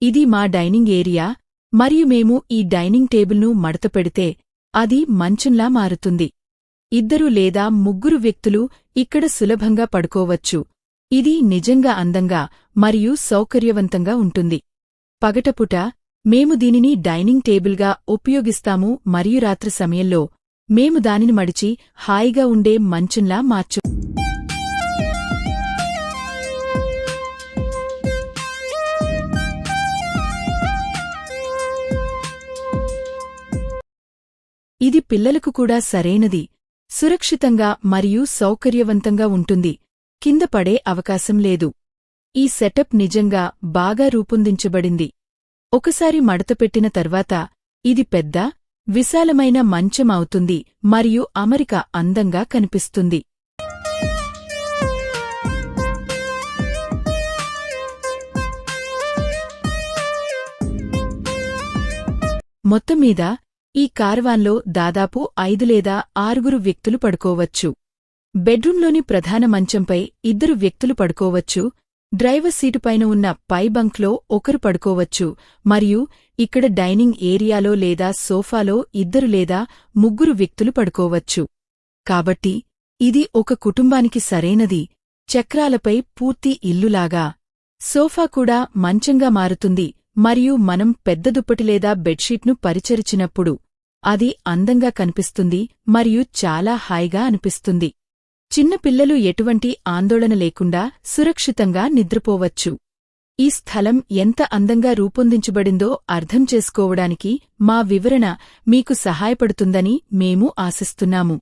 ఇది మా dining area మరియు మేము ఈ డైనింగ్ టేబుల్ను మడతపెడితే అది మంచంలా మారుతుంది. 2 లేదా 3 వ్యక్తులు ఇక్కడ సులభంగా పడుకోవచ్చు. ఇది నిజంగా అందంగా మరియు సౌకర్యవంతంగా ఉంటుంది. పగటపుట మేము దీనిని డైనింగ్ టేబుల్గా ఉపయోగిస్తాము మరియు రాత్రి సమయంలో మేము దానిని మడిచి హాయిగా ఉండే మంచంలా మార్చు. ఇది పిల్లలకు కూడా సరైనది, సురక్షితంగా మరియు సౌకర్యవంతంగా ఉంటుంది. కింద పడే అవకాశం లేదు. ఈ సెటప్ నిజంగా బాగా రూపొందించబడింది. ఒకసారి మడతపెట్టిన తర్వాత ఇది పెద్ద, విశాలమైన మంచం అవుతుంది మరియు అమరిక అందంగా కనిపిస్తుంది. మొత్తంమీద ఈ కారవాన్లో దాదాపు 5 లేదా 6 వ్యక్తులు పడుకోవచ్చు. బెడ్రూంలోని ప్రధాన మంచంపై 2 వ్యక్తులు పడుకోవచ్చు. డ్రైవర్ సీటుపైన ఉన్న పై బంక్లో ఒకరు పడుకోవచ్చు మరియు ఇక్కడ డైనింగ్ ఏరియాలో లేదా సోఫాలో 2 లేదా 3 వ్యక్తులు పడుకోవచ్చు. కాబట్టి ఇది ఒక కుటుంబానికి సరైనది, చక్రాలపై పూర్తి ఇల్లులాగా. సోఫా కూడా మంచంగా మారుతుంది మరియు మనం పెద్ద దుప్పటి లేదా బెడ్షీట్ను పరిచరించినప్పుడు అది అందంగా కనిపిస్తుంది మరియు చాలా హాయిగా అనిపిస్తుంది. చిన్న పిల్లలు ఎటువంటి ఆందోళన లేకుండా సురక్షితంగా నిద్రపోవచ్చు. ఈ స్థలం ఎంత అందంగా రూపొందించబడిందో అర్థం చేసుకోవడానికి మా వివరణ మీకు సహాయపడుతుందని మేము ఆశిస్తున్నాము.